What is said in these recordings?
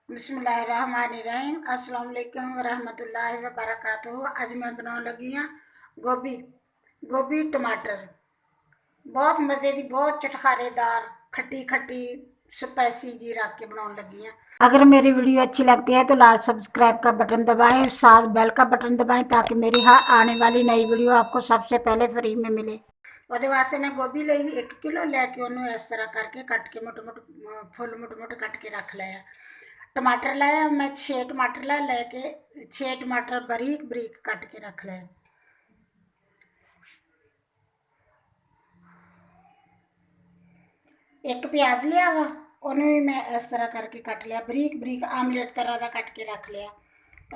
बिस्मिल्लाहिर्रहमानिर्रहीम। अस्सलाम वालेकुम वरहमतुल्लाहि वबरकातुहू। आज मैं बनाने लगी हाँ गोभी गोभी टमाटर। बहुत मज़े की, बहुत चटखारेदार, खट्टी खट्टी स्पाइसी जी रख के बनाने लगी हैं। अगर मेरी वीडियो अच्छी लगती है तो लाल सब्सक्राइब का बटन दबाएं, साथ बेल का बटन दबाएं ताकि मेरी हर आने वाली नई वीडियो आपको सबसे पहले फ्री में मिले। ਉਹਦੇ ਵਾਸਤੇ मैं गोभी ਲਈ 1 किलो लैके ਉਹਨੂੰ इस तरह करके कट के मोटे मोटे फुल मोटे मोटे कट के रख लिया। टमाटर लाया मैं 6 टमाटर लेके 6 टमाटर बारीक बारीक कट के रख लिया। एक प्याज लिया वा, ਉਹਨੂੰ भी मैं इस तरह करके कट लिया, बरीक बरीक आमलेट तरह का कट के रख लिया।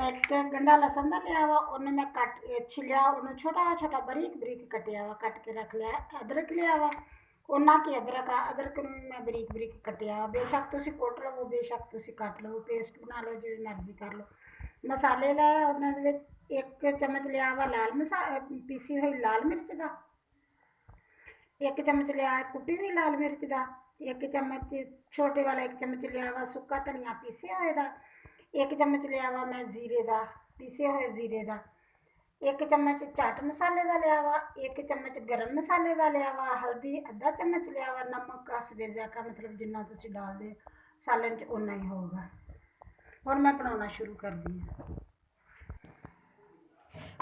एक गंढा लसन का लिया वा, ਉਹਨੂੰ मैं कट छिलिया, ਉਹਨੂੰ छोटा छोटा बरीक बरीक कटिया वा, कट के रख लिया। अदरक लिया वा, ਉਹਨਾਂ की अदरक आ, अदरक ਨੂੰ मैं बरीक बरीक कटिया। बेशक तुसी कुट लवो, बेशक तुसी कट लवो, पेस्ट बना लो, जो मर्जी कर लो। मसाले लाए, ਉਹਨਾਂ ਦੇ ਵਿੱਚ 1 चम्मच लिया वा लाल मसाला, पीसी हुई लाल मिर्च का, 1 चम्मच लिया कुटी हुई लाल मिर्च का, 1 चम्मच छोटे वाला 1 चम्मच लिया वा सुक्का धनिया पीसे हुए का, 1 चम्मच लिया वा मैं जीरे का, पीसे हुए जीरे का, 1 चम्मच चाट मसाले का लिया वा, 1 चम्मच गरम मसाले का लिया वा, हल्दी आधा चम्मच लिया वा, नमक असवेजा का, मतलब जिन्ना तुसी डाल दे सालन च उन्ना ही होगा। हुण मैं बनाना शुरू कर दी हूँ।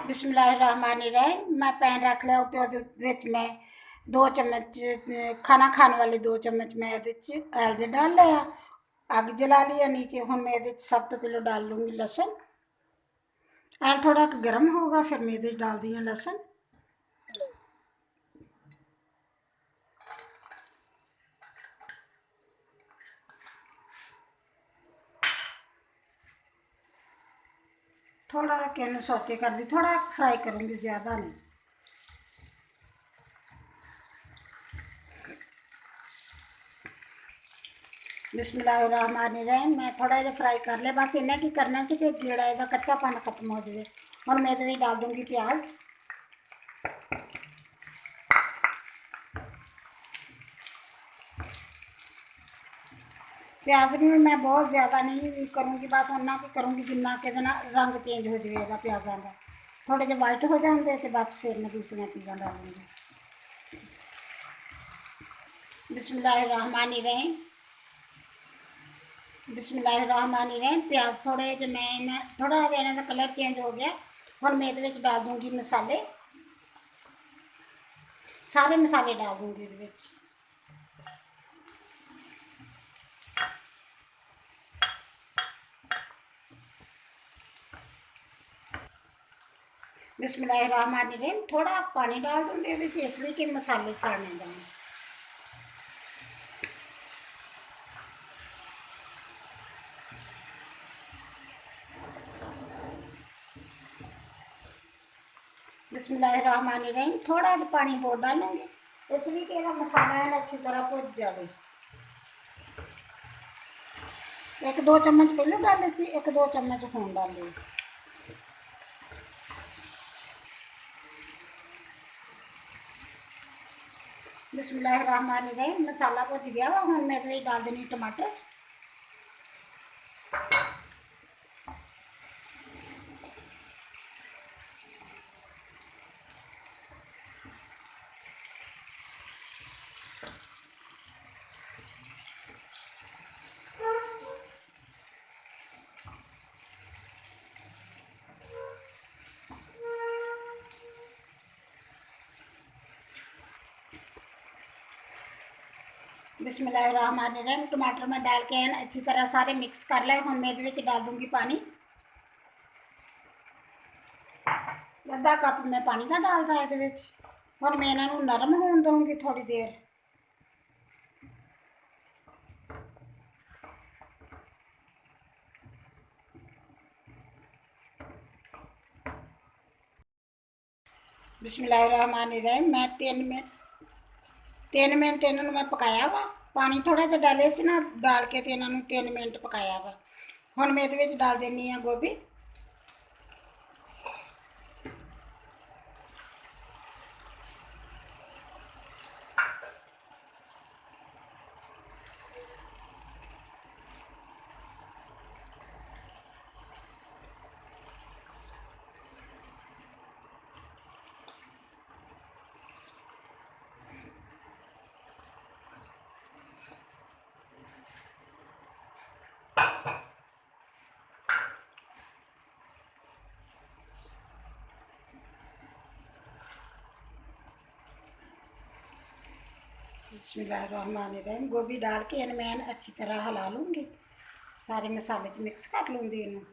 बिस्मिल्लाहिर्रहमानिर्रहीम। मैं पैन रख लिया, उत्ते मैं 2 चम्मच खाना खाने वाले 2 चम्मच मैं हल्दी डाल लिया, अग जला लिया नीचे। हुण मैं ये सब तो पहले डाल लूँगी लहसुन। ऐल थोड़ा गर्म होगा फिर मैं ये डाल दी लहसुन। थोड़ा कहने सौते कर दी, थोड़ा फ्राई करूँगी, ज़्यादा नहीं। बिस्मिल्लाहिर्रहमानिर्रहीम। मैं थोड़ा जहा फ्राई कर लिया, बस इन्हें की करना से कि जेड़ा इसका कच्चापन खत्म हो जाए। हुण मैं ये डाल दूँगी प्याज। प्याज भी मैं बहुत ज़्यादा नहीं करूँगी, बस उन्ना की करूँगी जिन्ना कि रंग चेंज हो जाएगा प्याज़ों का। थोड़े जो वाइट हो जाते तो बस फिर मैं दूसरी चीज़ें डालूँगी। बिस्मिल्लाहिर्रहमानिर्रहीम। बिस्मिल्लाहिर्रहमानिर्रहीम। प्याज थोड़े जो मैं थोड़ा जो इन्हों का कलर चेंज हो गया। हुण मैं ये डाल दूँगी मसाले, सारे मसाले डाल दूँगी ये। बिस्मिल्लाहिर्रहमानिर्रहीम। थोड़ा पानी डाल दूँगी ये, इसलिए कि मसाले सड़ने जाए। बिस्मिल्लाहिर्रहमानिर्रहीम। थोड़ा जो पानी और डालूँगी इसलिए कि मसाला है अच्छी तरह भुज जाए। 1-2 चम्मच पहले डाले सी, 1-2 चम्मच हुण डाले। बिस्मिल्लाहिर्रहमानिर्रहीम। मसाला भुज गया वा, हुण मैं इसमें डाल देनी टमाटर। बिस्मिल्लाहिर्रहमानिर्रहीम। टमाटर में डाल के अच्छी तरह सारे मिक्स कर लिया। हुण मैं ये डाल दूँगी पानी, आधा कप मैं पानी का डालता ये। हुण मैं इन्हों नरम होने दूँगी थोड़ी देर। बिस्मिल्लाहिर्रहमानिर्रहीम। मैं 3 मिनट इन्हों मैं पकाया वा, पानी थोड़ा जो डाले से ना डाल के इन्हों 3 मिनट पकाया वा। हुण मैं ये डाल देनी है गोभी। बिस्मिल्लाहिर्रहमानिर्रहीम। गोभी डाल के इन्हें मैं अच्छी तरह हिला लूँगी, सारे मसाले च मिक्स कर लूँगी इन्हें।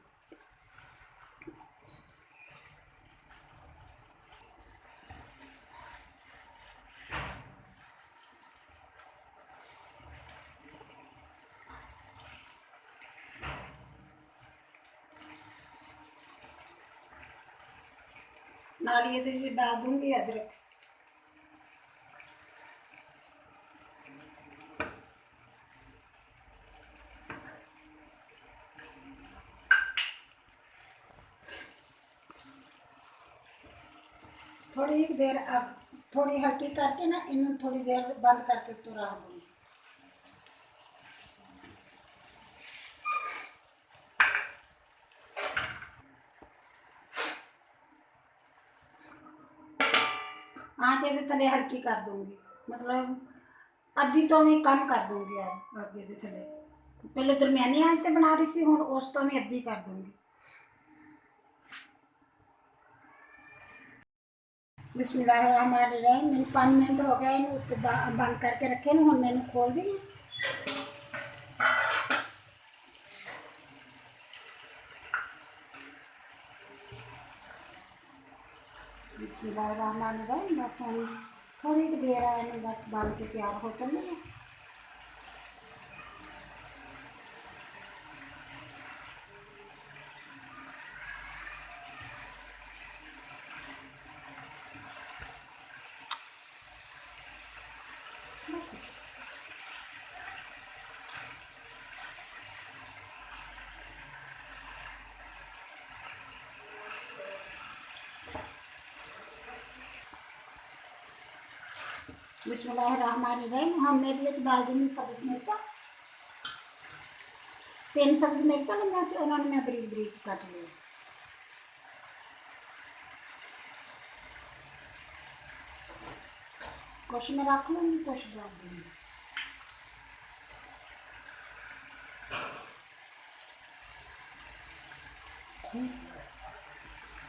नाल ये डाल दूँगी अदरक। थोड़ी देर अब थोड़ी हल्की करके ना इन्हें थोड़ी देर बंद करके तो रख दूँगी। आँच ये थले हल्की कर दूँगी, मतलब अद्धी तो भी कम कर दूँगी। अग ये थले पहले दरमियानी आँच ते बना रही सी, हुण उस तो भी अद्धी कर दूँगी। बिस्मिल्लाहिर्रहमानिर्रहीम। मैंने 5 मिनट हो गए इन्हें बंद करके रखे ने, हुण मैंने खोल दी। बिस्मिल्लाहिर्रहमानिर्रहीम। बस हम थोड़ी देर है बस बन के तैयार हो चले हैं। बिस्मिल्लाहिर्रहमानिर्रहीम। हम मेरे में डाल देंगे सब्ज मिर्चा। 3 सब्ज मिर्चा लिया से उन्होंने मैं बरीक बरीक कट लिया। कुछ मैं रख लूँगी, कुछ डाल दूँगी।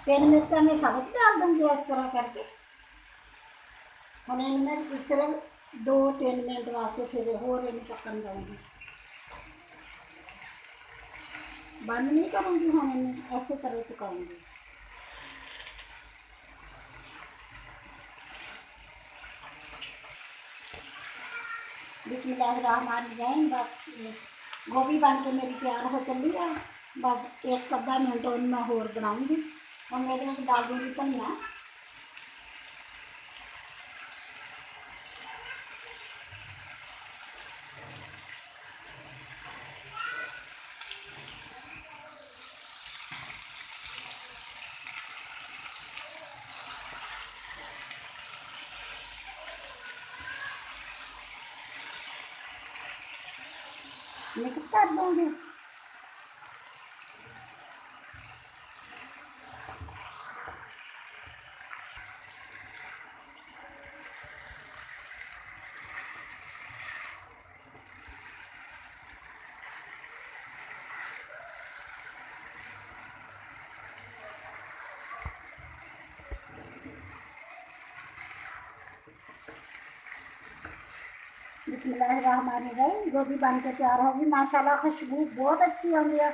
तीन मिर्चा मैं साबुत डाल दूँगी इस तरह करके। हम इनमें सिर्फ 2-3 मिनट वास्ते फिर होर इन पकन दूँगी, बंद नहीं करूँगी। हम इन्हें ऐसे तरह पकाऊँगी। बिस्मिल्लाहिर्रहमानिर्रहीम। बस गोभी बन के मेरी तैयार हो चली है। बस एक आधा मिनट मैं होर बनाऊँगी और मेरे में डाल दूँगी धनिया। मिक्स कर दूँगी। बिस्मिल्लाहिर्रहमानिर्रहीम। गोभी बन के तैयार होगी। माशाल्लाह खुशबू बहुत अच्छी होगी है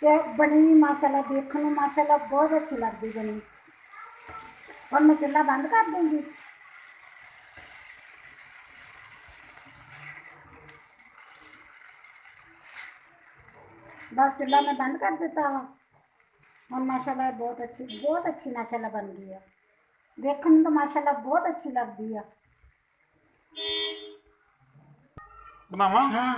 ते बनी भी माशाल्लाह देखने में माशाल्लाह बहुत अच्छी लगती बनी। और मैं चूल्हा बंद कर दूँगी। बस चूल्हा में बंद कर देता हुआ। और माशाल्लाह बहुत अच्छी माशाल्लाह बन गई है। देखने में तो माशाल्लाह बहुत अच्छी लगती है। बनावा हाँ।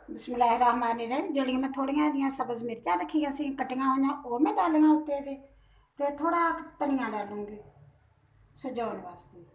बिस्मिल्लाहिर्रहमानिर्रहीम। जड़ियाँ मैं थोड़िया जी सब्ज मिर्चा रखिया सी कटिया हुई वो मैं डालिया उत्ते ते थोड़ा धनिया डालूंगी सजाने वास्ते।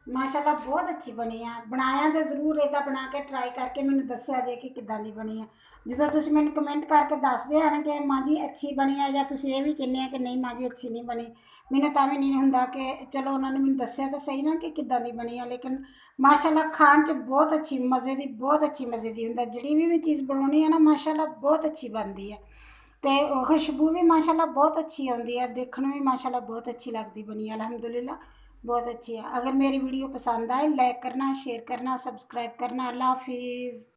ਮਾਸ਼ਾਅੱਲਾ ਬਹੁਤ ਅੱਛੀ ਬਣੀ ਆ। ਬਣਾਇਆ ਤਾਂ ਜ਼ਰੂਰ ਇਹਦਾ, ਬਣਾ ਕੇ ਟਰਾਈ ਕਰਕੇ ਮੈਨੂੰ ਦੱਸਿਆ ਜੇ ਕਿ ਕਿੱਦਾਂ ਦੀ ਬਣੀ ਆ। ਜਦੋਂ ਤੁਸੀਂ ਮੈਨੂੰ ਕਮੈਂਟ ਕਰਕੇ ਦੱਸਦੇ ਆ ਨਾ ਕਿ ਮਾਂ ਜੀ ਅੱਛੀ ਬਣੀ ਆ, ਜਾਂ ਤੁਸੀਂ ਇਹ ਵੀ ਕਹਿੰਦੇ ਆ ਕਿ ਨਹੀਂ ਮਾਂ ਜੀ ਅੱਛੀ ਨਹੀਂ ਬਣੀ, ਮੈਨੂੰ ਤਾਂ ਵੀ ਨਹੀਂ ਹੁੰਦਾ ਕਿ ਚਲੋ ਉਹਨਾਂ ਨੇ ਮੈਨੂੰ ਦੱਸਿਆ ਤਾਂ ਸਹੀ ਨਾ ਕਿ ਕਿੱਦਾਂ ਦੀ ਬਣੀ ਆ। ਲੇਕਿਨ ਮਾਸ਼ਾਅੱਲਾ ਖਾਣ 'ਚ ਬਹੁਤ ਅੱਛੀ, ਮਜ਼ੇ ਦੀ, ਬਹੁਤ ਅੱਛੀ ਮਜ਼ੇ ਦੀ ਹੁੰਦਾ। ਜਿਹੜੀ ਵੀ ਚੀਜ਼ ਬਣਾਉਣੀ ਹੈ ਨਾ ਮਾਸ਼ਾਅੱਲਾ ਬਹੁਤ ਅੱਛੀ ਬਣਦੀ ਹੈ। ਤੇ ਉਹ ਖੁਸ਼ਬੂ ਵੀ ਮਾਸ਼ਾਅੱਲਾ ਬਹੁਤ ਅੱਛੀ ਆਉਂਦੀ ਹੈ, ਦੇਖਣ ਨੂੰ ਵੀ ਮਾਸ਼ਾਅੱਲਾ ਬਹੁਤ ਅੱਛੀ ਲੱਗਦੀ ਬਣੀ ਹੈ। ਅਲਹਮਦुलिल्लाह बहुत अच्छी है। अगर मेरी वीडियो पसंद आए लाइक करना, शेयर करना, सब्सक्राइब करना। अल्लाह हाफिज़।